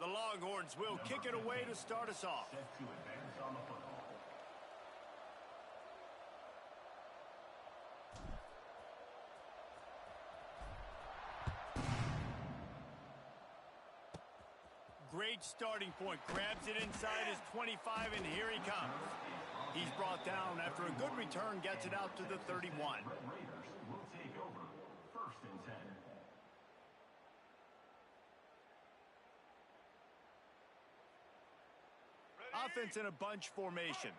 The Longhorns will kick it away to start us off. Set to advance on the football. Great starting point. Grabs it inside his 25, and here he comes. He's brought down after a good return, gets it out to the 31. Raiders will take over 1st and 10. Offense in a bunch formation.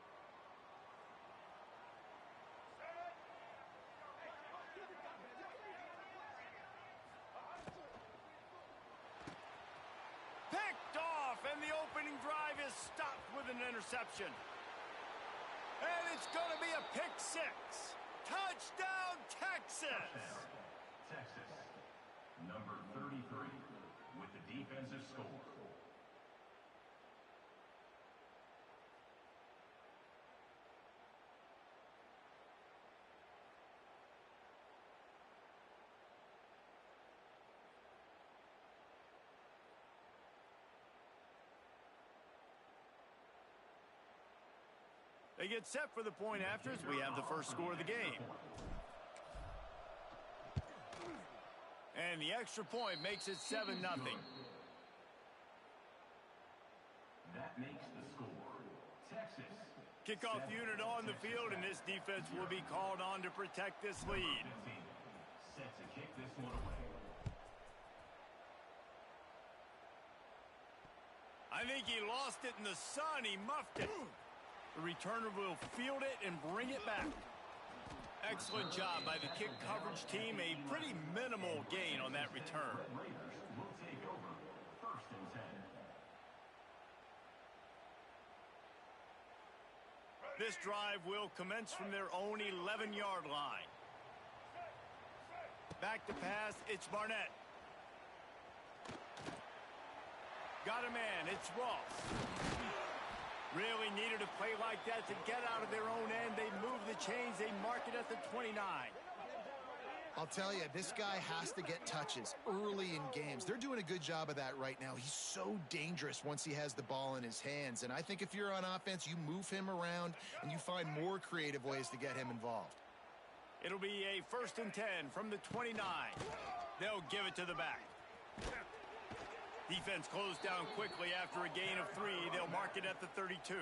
Picked off, and the opening drive is stopped with an interception. And it's going to be a pick six. Touchdown, Texas! Texas, number 33, with the defensive score. They get set for the point after as we have the first score of the game. And the extra point makes it 7-0. That makes the score. Texas. Kickoff unit on the field, and this defense will be called on to protect this lead. Set to kick this one away. I think he lost it in the sun. He muffed it. The returner will field it and bring it back. Excellent job by the kick coverage team. A pretty minimal gain on that return. Raiders will take over 1st and 10. This drive will commence from their own 11-yard line. Back to pass, it's Barnett. Got a man, it's Ross. Really needed a play like that to get out of their own end. They move the chains, they mark it at the 29. I'll tell you, this guy has to get touches early in games. They're doing a good job of that right now. He's so dangerous once he has the ball in his hands. And I think if you're on offense, you move him around and you find more creative ways to get him involved. It'll be a 1st and 10 from the 29. They'll give it to the back. Defense closed down quickly after a gain of 3. They'll mark it at the 32.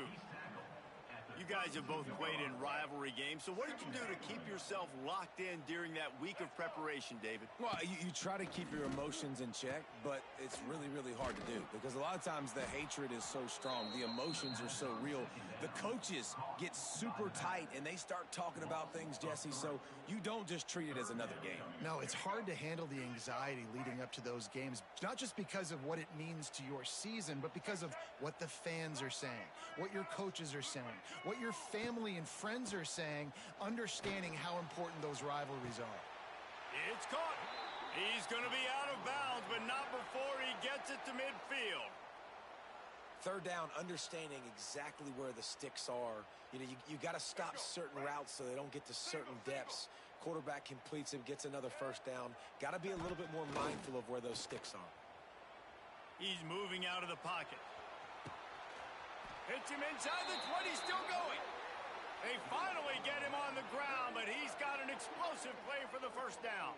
You guys have both played in rivalry games, so what did you do to keep yourself locked in during that week of preparation, David? Well, you try to keep your emotions in check, but it's really, really hard to do because a lot of times the hatred is so strong. The emotions are so real. The coaches get super tight, and they start talking about things, Jesse, so you don't just treat it as another game. No, it's hard to handle the anxiety leading up to those games, not just because of what it means to your season, but because of what the fans are saying, what your coaches are saying, what your family and friends are saying, understanding how important those rivalries are. It's caught. He's going to be out of bounds, but not before he gets it to midfield. 3rd down, understanding exactly where the sticks are. You know, you got to stop certain routes so they don't get to certain depths. Quarterback completes it, gets another 1st down. Got to be a little bit more mindful of where those sticks are. He's moving out of the pocket. Hits him inside the 20, still going. They finally get him on the ground, but he's got an explosive play for the 1st down.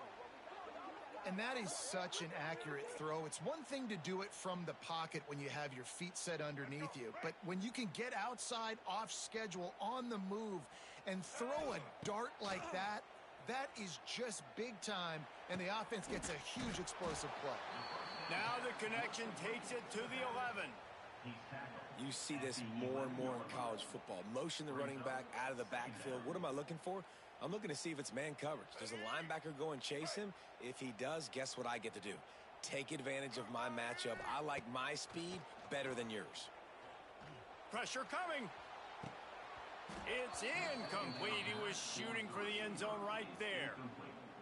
And that is such an accurate throw. It's one thing to do it from the pocket when you have your feet set underneath you, but when you can get outside, off schedule, on the move, and throw a dart like that, that is just big time, and the offense gets a huge explosive play. Now the connection takes it to the 11. You see this more and more in college football. Motion the running back out of the backfield. What am I looking for? I'm looking to see if it's man coverage. Does a linebacker go and chase him? If he does, guess what I get to do? Take advantage of my matchup. I like my speed better than yours. Pressure coming. It's incomplete. He was shooting for the end zone right there.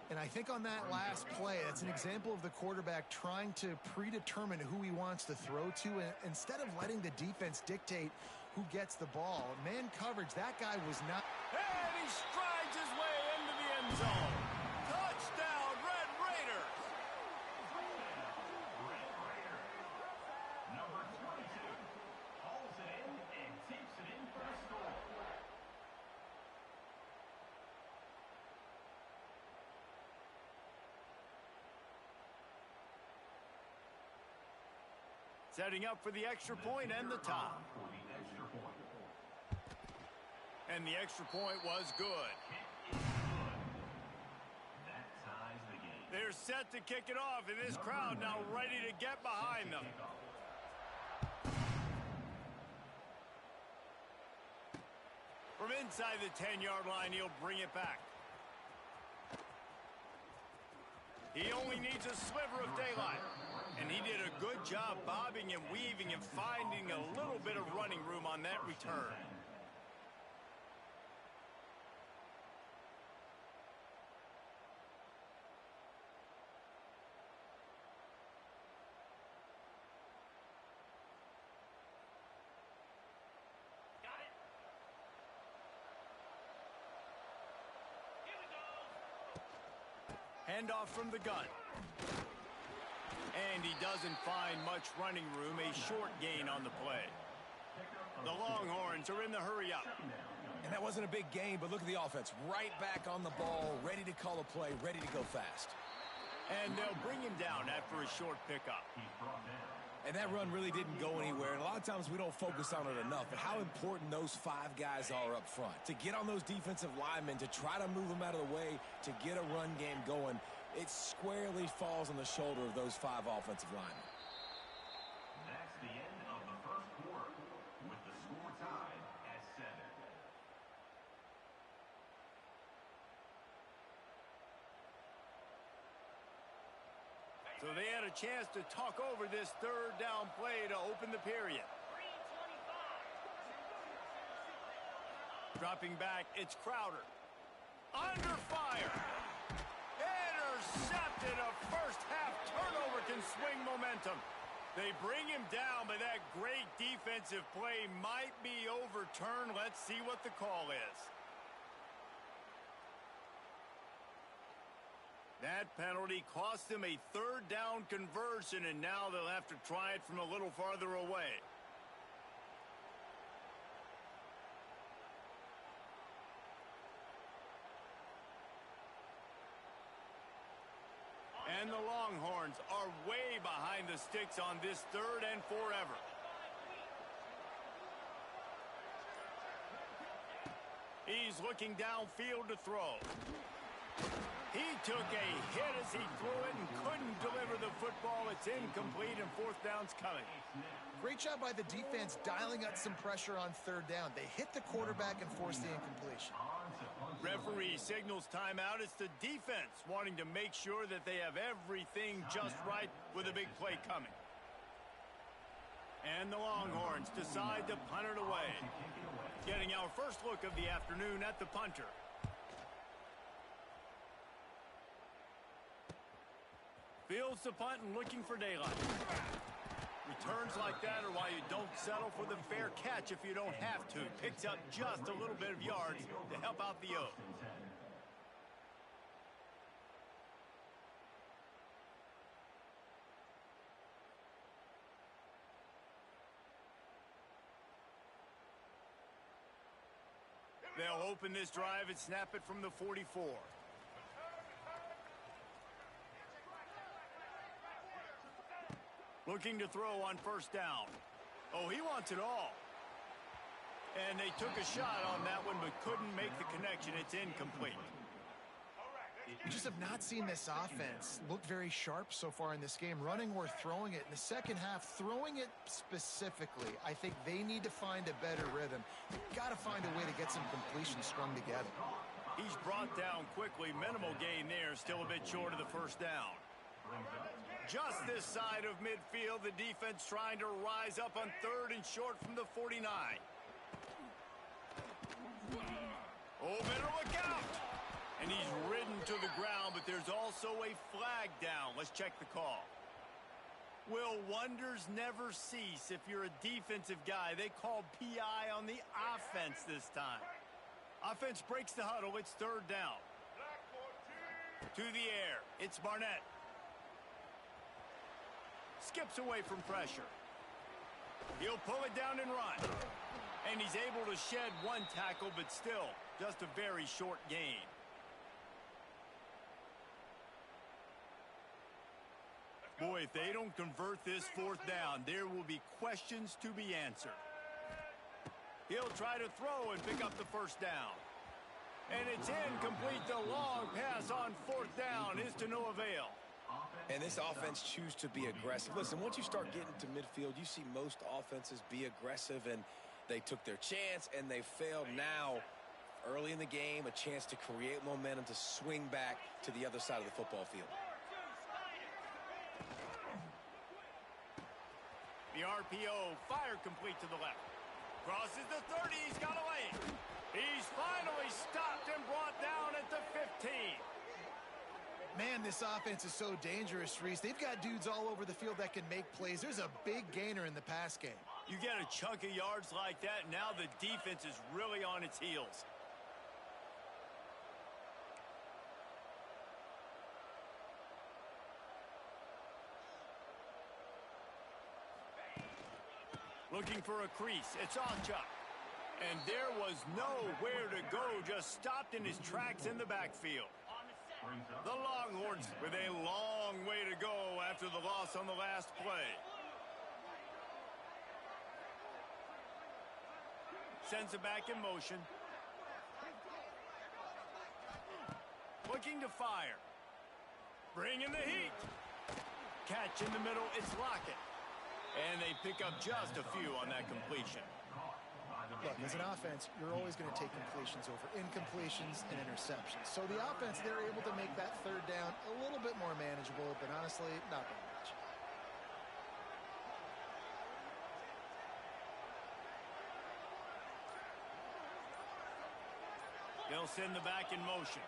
And I think on that last play, that's an example of the quarterback trying to predetermine who he wants to throw to, and instead of letting the defense dictate who gets the ball. Man coverage, that guy was not. And he strides his way into the end zone. Touchdown, Red Raiders. Number Setting up for the extra point and the tie. For the extra point. And the extra point was good. That ties the game. They're set to kick it off, and this crowd now ready to get behind them. From inside the 10-yard line, he'll bring it back. He only needs a sliver of daylight. And he did a good job bobbing and weaving and finding a little bit of running room on that return. Handoff from the gun. And he doesn't find much running room, a short gain on the play. The Longhorns are in the hurry up. And that wasn't a big gain, but look at the offense. Right back on the ball, ready to call a play, ready to go fast. And they'll bring him down after a short pickup. And that run really didn't go anywhere. And a lot of times we don't focus on it enough, but how important those 5 guys are up front. To get on those defensive linemen, to try to move them out of the way, to get a run game going, it squarely falls on the shoulder of those 5 offensive linemen. That's the end of the first quarter, with the score tied at 7. So they had a chance to talk over this third down play to open the period. Dropping back, it's Crowder. Under fire. Intercepted. A first half turnover can swing momentum. They bring him down, but that great defensive play might be overturned. Let's see what the call is. That penalty cost them a third down conversion, and now they'll have to try it from a little farther away. And the Longhorns are way behind the sticks on this third and forever. He's looking downfield to throw. He took a hit as he threw it and couldn't deliver the football. It's incomplete, and fourth down's coming. Great job by the defense dialing up some pressure on third down. They hit the quarterback and forced the incompletion. Referee signals timeout. It's the defense wanting to make sure that they have everything just right with a big play coming. And the Longhorns decide to punt it away. Getting our first look of the afternoon at the punter. Fields the punt and looking for daylight. Returns like that are why you don't settle for the fair catch if you don't have to. Picks up just a little bit of yards to help out the O. They'll open this drive and snap it from the 44. Looking to throw on first down. Oh, he wants it all. And they took a shot on that one but couldn't make the connection. It's incomplete. We just have not seen this offense look very sharp so far in this game, running or throwing it. In the second half, throwing it specifically, I think they need to find a better rhythm. They've got to find a way to get some completions strung together. He's brought down quickly. Minimal gain there, still a bit short of the first down. Just this side of midfield, the defense trying to rise up on third and short from the 49. Oh, better look out! And he's ridden to the ground, but there's also a flag down. Let's check the call. Will wonders never cease if you're a defensive guy? They called PI on the offense this time. Offense breaks the huddle. It's third down. To the air. It's Barnett. Skips away from pressure. He'll pull it down and run. And he's able to shed one tackle, but still just a very short gain. Boy, if they don't convert this fourth down, there will be questions to be answered. He'll try to throw and pick up the first down. And it's incomplete. The long pass on fourth down is to no avail. And this offense chooses to be aggressive. Listen, once you start getting to midfield, you see most offenses be aggressive, and they took their chance, and they failed. Now, early in the game, a chance to create momentum to swing back to the other side of the football field. The RPO, fire complete to the left. Crosses the 30, he's got away. He's finally stopped and brought down at the 15. Man, this offense is so dangerous, Reese. They've got dudes all over the field that can make plays. There's a big gainer in the pass game. You get a chunk of yards like that, now the defense is really on its heels. Looking for a crease. It's Achuk. And there was nowhere to go, just stopped in his tracks in the backfield. The Longhorns with a long way to go after the loss on the last play. Sends it back in motion. Looking to fire. Bringing the heat. Catch in the middle, it's Lockett. And they pick up just a few on that completion. Look, as an offense, you're always going to take completions over incompletions and interceptions. So the offense, they're able to make that third down a little bit more manageable, but honestly, not very much. They'll send the back in motion.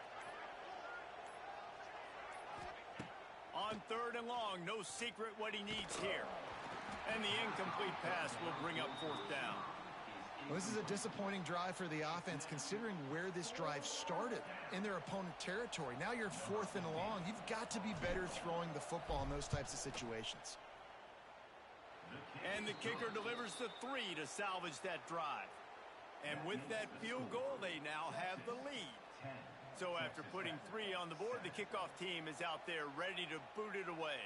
On third and long, no secret what he needs here. And the incomplete pass will bring up fourth down. Well, this is a disappointing drive for the offense, considering where this drive started in their opponent territory. Now you're fourth and long. You've got to be better throwing the football in those types of situations. And the kicker delivers the 3 to salvage that drive. And with that field goal, they now have the lead. So after putting 3 on the board, the kickoff team is out there ready to boot it away.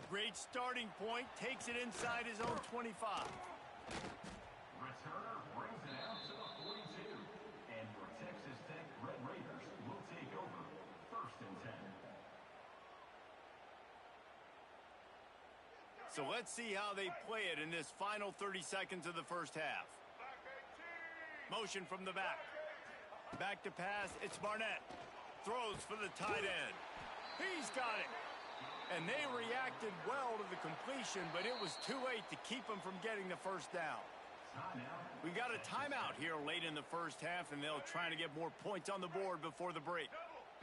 Great starting point, takes it inside his own 25. Returner brings it out to the 42. And your Texas Tech Red Raiders will take over first and 10. So let's see how they play it in this final 30 seconds of the first half. Motion from the back. Back to pass, it's Barnett. Throws for the tight end. He's got it. And they reacted well to the completion, but it was too late to keep them from getting the first down. We got a timeout here late in the first half, and they'll try to get more points on the board before the break.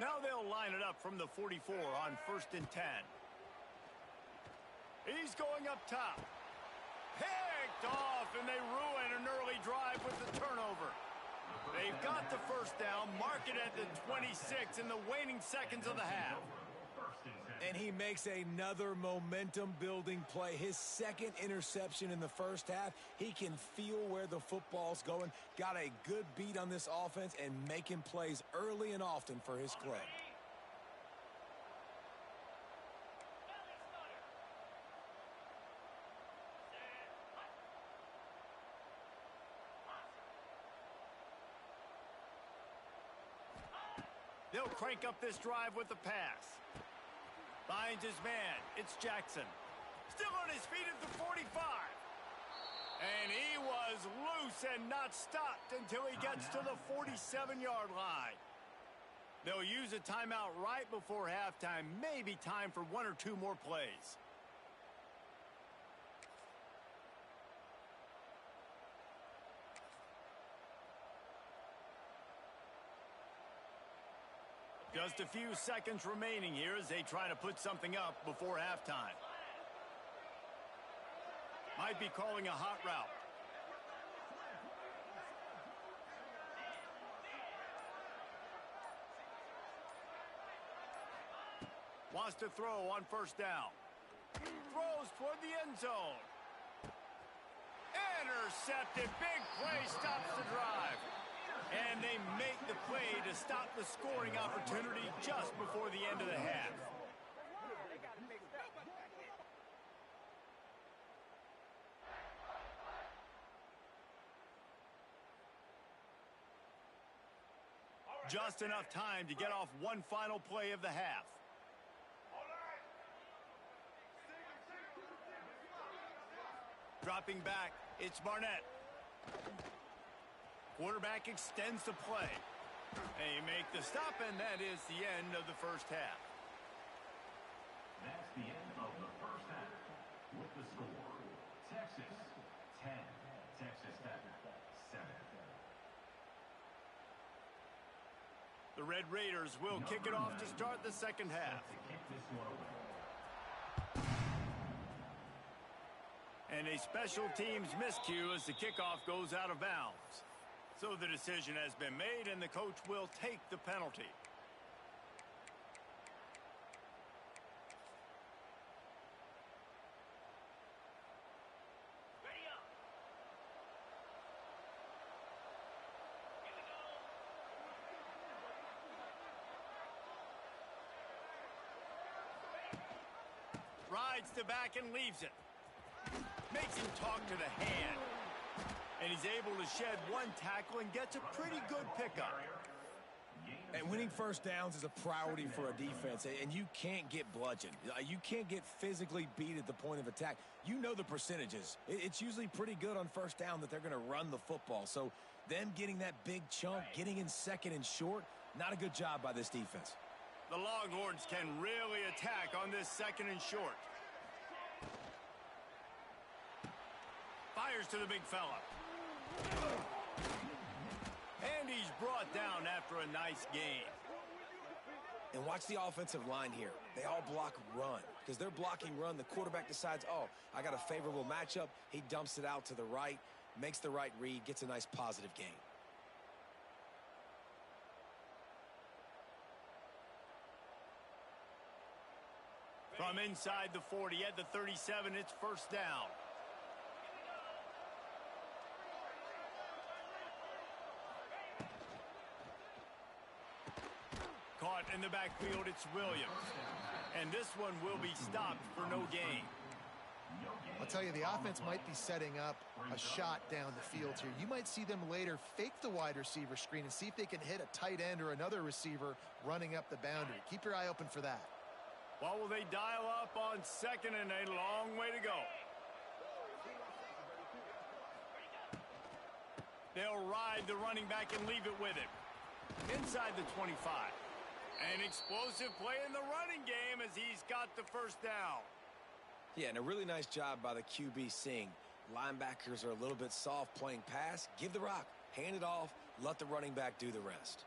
Now they'll line it up from the 44 on first and 10. He's going up top. Picked off, and they ruin an early drive with the turnover. They've got the first down, mark it at the 26 in the waning seconds of the half. And he makes another momentum-building play. His second interception in the first half. He can feel where the football's going. Got a good beat on this offense and making plays early and often for his club. They'll crank up this drive with the pass. Finds his man. It's Jackson. Still on his feet at the 45. And he was loose and not stopped until he gets to the 47-yard line. They'll use a timeout right before halftime. Maybe time for 1 or 2 more plays. Just a few seconds remaining here as they try to put something up before halftime. Might be calling a hot route. Wants to throw on first down. Throws toward the end zone. Intercepted. Big play stops the drive. they make the play to stop the scoring opportunity just before the end of the half. Just enough time to get off one final play of the half. Dropping back, it's Barnett. Quarterback extends the play. They make the stop, and that is the end of the first half. That's the end of the first half. With the score, Texas 10, Texas Tech 7. The Red Raiders will kick it off to start the second half. To kick this one away. And a special teams miscue as the kickoff goes out of bounds. So the decision has been made, and the coach will take the penalty. Rides to back and leaves it. Makes him talk to the hand. And he's able to shed one tackle and gets a pretty good pickup. And winning first downs is a priority for a defense, and you can't get bludgeoned. You can't get physically beat at the point of attack. You know the percentages. It's usually pretty good on first down that they're going to run the football. So them getting that big chunk, getting in second and short, not a good job by this defense. The Longhorns can really attack on this second and short. Fires to the big fella. And he's brought down after a nice game. And watch the offensive line here. They all block run. Because they're blocking run, the quarterback decides, oh, I got a favorable matchup. He dumps it out to the right, makes the right read, gets a nice positive gain. From inside the 40 at the 37, it's first down. Caught in the backfield, it's Williams. And this one will be stopped for no gain. I'll tell you, the offense might be setting up a shot down the field here. You might see them later fake the wide receiver screen and see if they can hit a tight end or another receiver running up the boundary. Keep your eye open for that. What will they dial up on second and a long way to go? They'll ride the running back and leave it with him. Inside the 25. An explosive play in the running game as he's got the first down. Yeah, and a really nice job by the QB seeing linebackers are a little bit soft playing pass. Give the rock, hand it off, let the running back do the rest.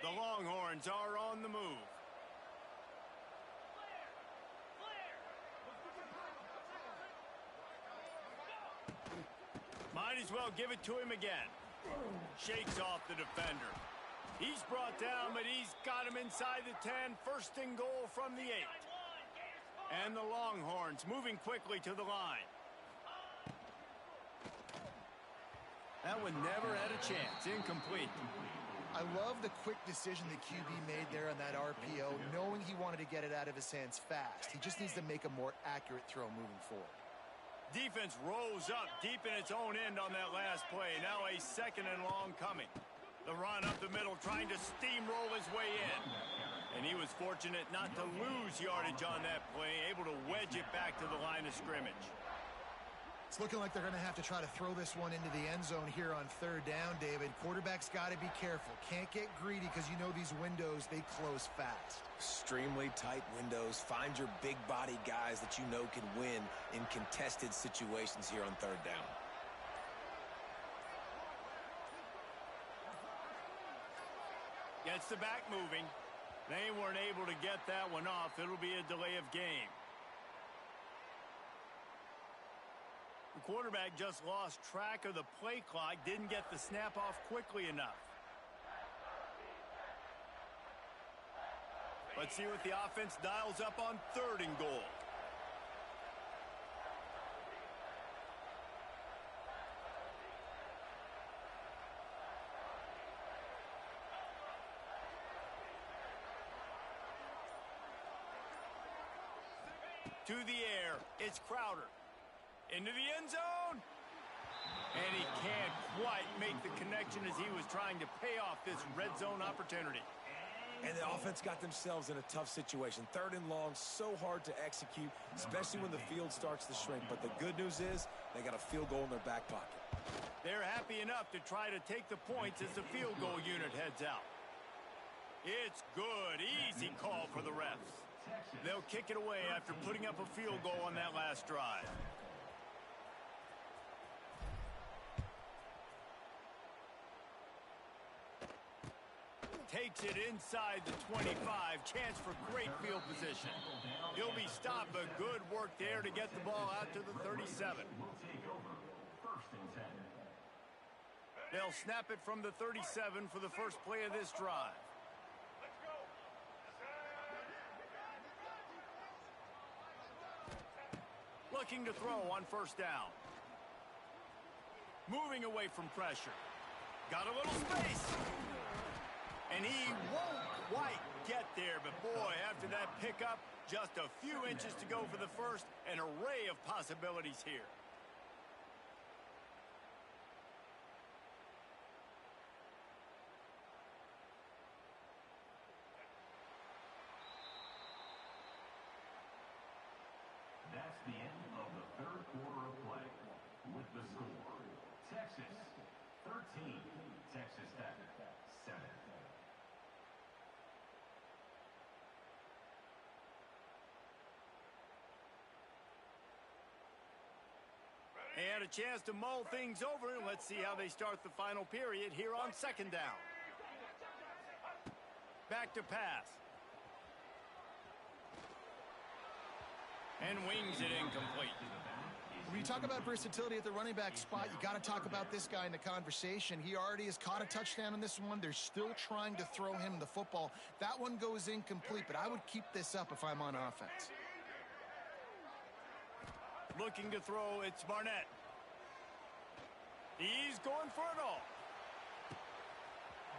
The Longhorns are on the move. Might as well give it to him again. Shakes off the defender. He's brought down, but he's got him inside the 10. First and goal from the 8. And the Longhorns moving quickly to the line. That one never had a chance. Incomplete. I love the quick decision the QB made there on that RPO, knowing he wanted to get it out of his hands fast. He just needs to make a more accurate throw moving forward. Defense rose up deep in its own end on that last play. Now a second and long coming. The run up the middle, trying to steamroll his way in. And he was fortunate not to lose yardage on that play, able to wedge it back to the line of scrimmage. It's looking like they're going to have to try to throw this one into the end zone here on third down, David. Quarterback's got to be careful. Can't get greedy because you know these windows, they close fast. Extremely tight windows. Find your big body guys that you know can win in contested situations here on third down. Gets the back moving. They weren't able to get that one off. It'll be a delay of game. The quarterback just lost track of the play clock, didn't get the snap off quickly enough. Let's see what the offense dials up on third and goal. To the air, it's Crowder. Into the end zone. And he can't quite make the connection as he was trying to pay off this red zone opportunity. And the offense got themselves in a tough situation. 3rd and long, so hard to execute, especially when the field starts to shrink. But the good news is they got a field goal in their back pocket. They're happy enough to try to take the points as the field goal unit heads out. It's good. Easy call for the refs. They'll kick it away after putting up a field goal on that last drive. Takes it inside the 25. Chance for great field position. He'll be stopped, but good work there to get the ball out to the 37. They'll snap it from the 37 for the first play of this drive. Looking to throw on first down. Moving away from pressure. Got a little space. And he won't quite get there, but boy, after that pickup, just a few inches to go for the first. An array of possibilities here. That's the end of the 3rd quarter of play. With the score, Texas 13, Texas Tech 7. And a chance to mull things over. Let's see how they start the final period here on 2nd down. Back to pass. And wings it incomplete. When you talk about versatility at the running back spot, you got to talk about this guy in the conversation. He already has caught a touchdown in this one. They're still trying to throw him the football. That one goes incomplete, but I would keep this up if I'm on offense. Looking to throw, it's Barnett. He's going for it all.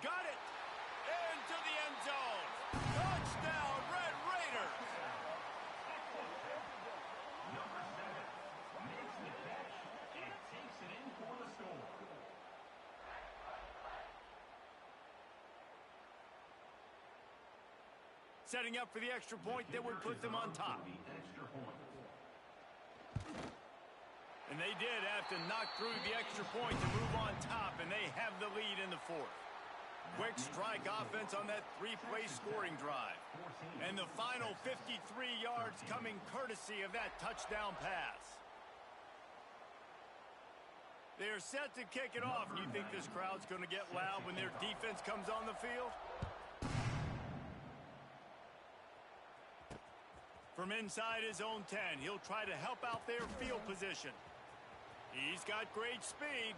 Got it. Into the end zone. Touchdown, Red Raiders. Number 7 makes the catch and takes it in for the score. Setting up for the extra point that would put them on top. The extra point. And they did have to knock through the extra point to move on top, and they have the lead in the 4th. Quick strike offense on that 3-play scoring drive. And the final 53 yards coming courtesy of that touchdown pass. They're set to kick it off. You think this crowd's going to get loud when their defense comes on the field? From inside his own 10, he'll try to help out their field position. He's got great speed.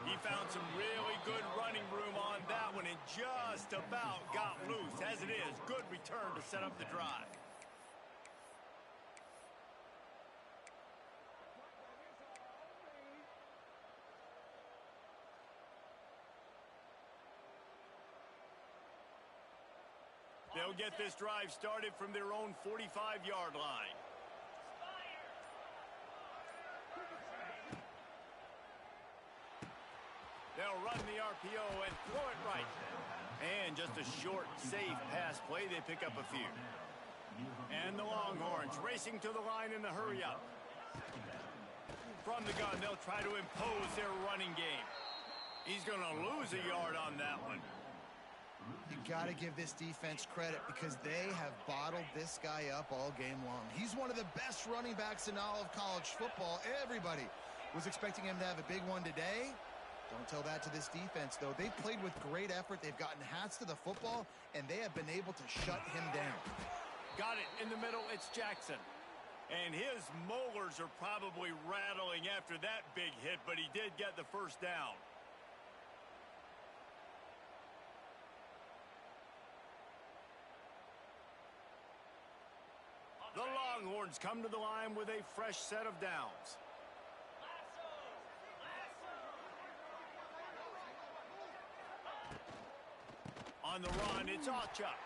He found some really good running room on that one and just about got loose. As it is, good return to set up the drive. They'll get this drive started from their own 45-yard line. They'll run the RPO and throw it right. And just a short, safe pass play. They pick up a few. And the Longhorns racing to the line in the hurry-up. From the gun, they'll try to impose their running game. He's going to lose a yard on that one. You got to give this defense credit because they have bottled this guy up all game long. He's one of the best running backs in all of college football. Everybody was expecting him to have a big one today. Don't tell that to this defense, though. They've played with great effort. They've gotten hats to the football, and they have been able to shut him down. Got it in the middle. It's Jackson. And his molars are probably rattling after that big hit, but he did get the first down. The Longhorns come to the line with a fresh set of downs. On the run, it's Alchuk.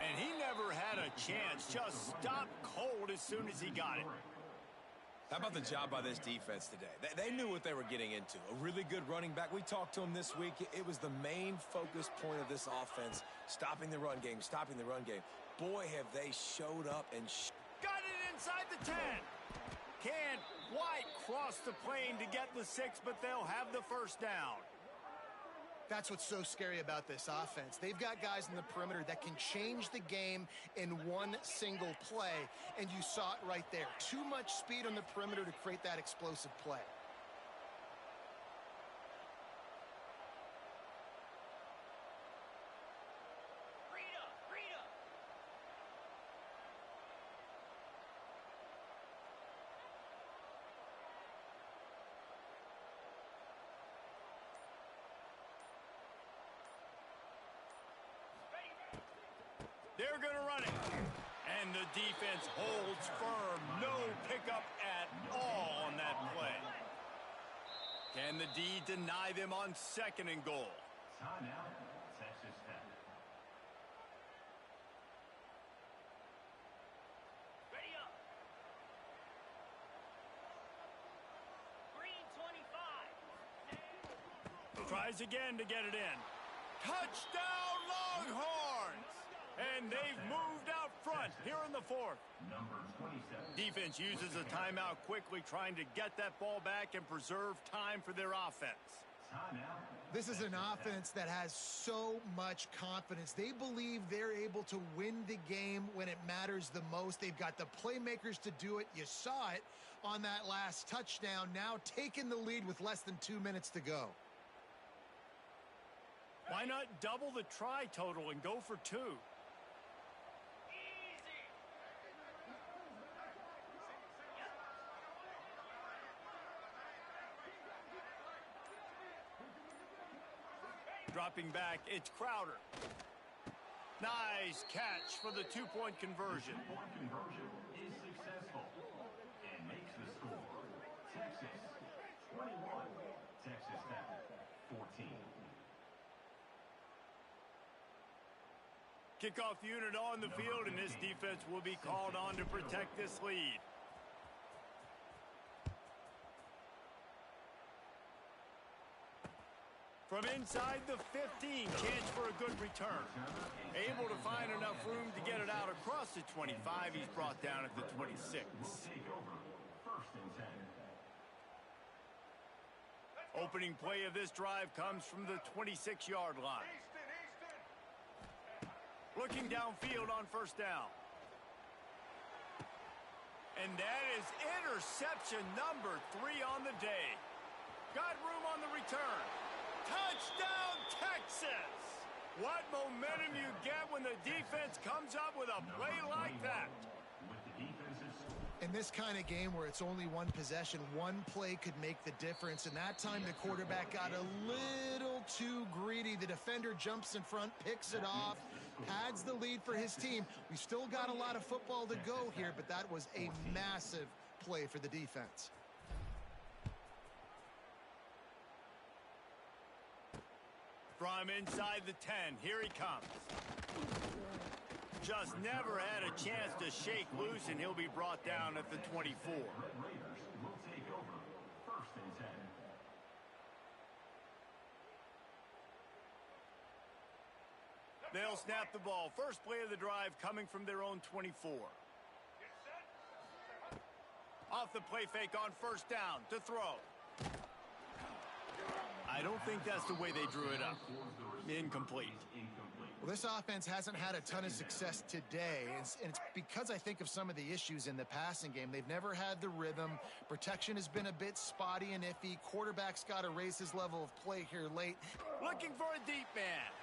And he never had a chance. Just stopped cold as soon as he got it. How about the job by this defense today? They knew what they were getting into. A really good running back. We talked to him this week. It was the main focus point of this offense, stopping the run game, stopping the run game. Boy, have they showed up and got it inside the 10. Can't quite cross the plane to get the 6, but they'll have the first down. That's what's so scary about this offense. They've got guys in the perimeter that can change the game in one single play, and you saw it right there. Too much speed on the perimeter to create that explosive play. They're going to run it. And the defense holds firm. No pickup at all on that play. Can the D deny them on 2nd and goal? Timeout, Texas Tech. Ready up. Green 25. Tries again to get it in. Touchdown, Longhorns! And they've moved out front here in the 4th. Number 27. Defense uses a timeout quickly, trying to get that ball back and preserve time for their offense. Timeout. This is an offense that has so much confidence. They believe they're able to win the game when it matters the most. They've got the playmakers to do it. You saw it on that last touchdown. Now taking the lead with less than 2 minutes to go. Why not double the try total and go for 2? Dropping back, it's Crowder. Nice catch for the 2-point conversion. Two-point conversion is successful and makes the score Texas 21, Texas Tech 14. Kickoff unit on the field, and this defense will be called on to protect this lead. From inside the 15, chance for a good return. Able to find enough room to get it out across the 25. He's brought down at the 26. Take over 1st and 10. Opening play of this drive comes from the 26-yard line. Looking downfield on 1st down. And that is interception number 3 on the day. Got room on the return. Touchdown, Texas! What momentum you get when the defense comes up with a play like that. With the defenses. In this kind of game where it's only one possession, one play could make the difference. And that time the quarterback got a little too greedy. The defender jumps in front, picks it off, pads the lead for his team. We've still got a lot of football to go here, but that was a massive play for the defense. From inside the 10, here he comes. Just never had a chance to shake loose, and he'll be brought down at the 24. Red Raiders will take over 1st and 10. They'll snap the ball. First play of the drive coming from their own 24. Off the play fake on 1st down to throw. I don't think that's the way they drew it up. Incomplete. Well, this offense hasn't had a ton of success today, and it's because I think of some of the issues in the passing game. They've never had the rhythm. Protection has been a bit spotty and iffy. Quarterback's got to raise his level of play here late. Looking for a deep man.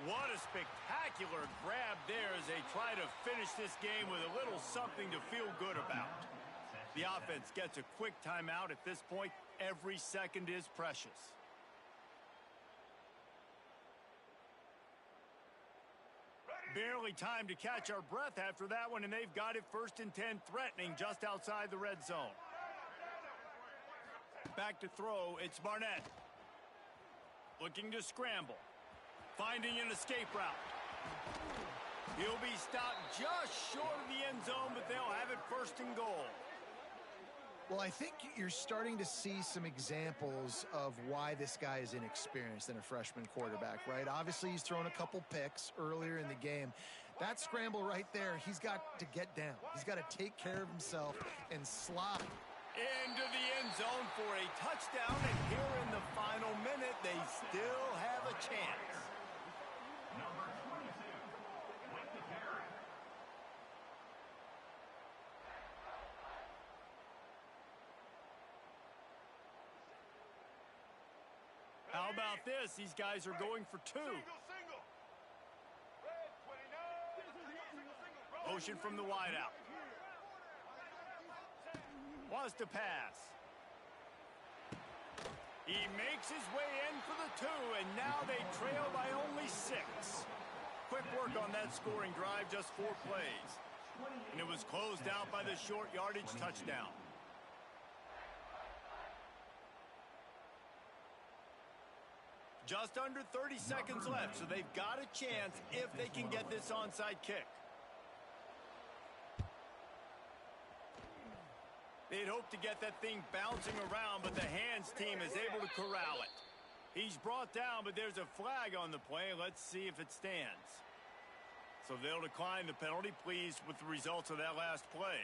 What a spectacular grab there as they try to finish this game with a little something to feel good about. The offense gets a quick timeout. At this point, every second is precious. Barely time to catch our breath after that one, and they've got it 1st and 10, threatening just outside the red zone. Back to throw, it's Barnett. Looking to scramble. Finding an escape route. He'll be stopped just short of the end zone, but they'll have it first and goal. Well, I think you're starting to see some examples of why this guy is inexperienced in a freshman quarterback, right? Obviously, he's thrown a couple picks earlier in the game. That scramble right there, he's got to get down. He's got to take care of himself and slide into the end zone for a touchdown, and here in the final minute, they still have a chance. Number 22, with the carry. How about this? These guys are going for two. Motion from the wideout. Wants to pass. He makes his way in for the two, and now they trail by only 6. Quick work on that scoring drive, just 4 plays. And it was closed out by the short yardage touchdown. Just under 30 seconds left, so they've got a chance if they can get this onside kick. They'd hoped to get that thing bouncing around, but the hands team is able to corral it. He's brought down, but there's a flag on the play. Let's see if it stands. So they'll decline the penalty, pleased with the results of that last play.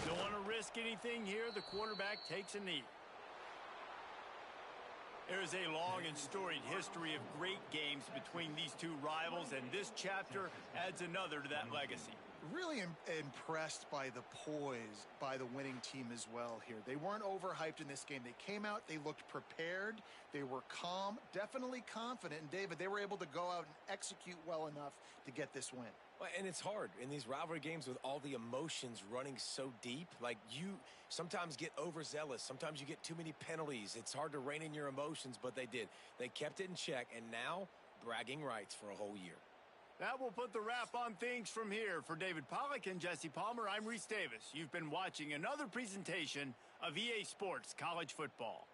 Don't want to risk anything here. The quarterback takes a knee. There's a long and storied history of great games between these two rivals, and this chapter adds another to that legacy. Really impressed by the poise by the winning team as well here. They weren't overhyped in this game. They came out, they looked prepared, they were calm, definitely confident. And David, they were able to go out and execute well enough to get this win. Well, and it's hard in these rivalry games with all the emotions running so deep. Like, you sometimes get overzealous. Sometimes you get too many penalties. It's hard to rein in your emotions, but they did. They kept it in check, and now bragging rights for a whole year. That will put the wrap on things from here. For David Pollack and Jesse Palmer, I'm Reese Davis. You've been watching another presentation of EA Sports College Football.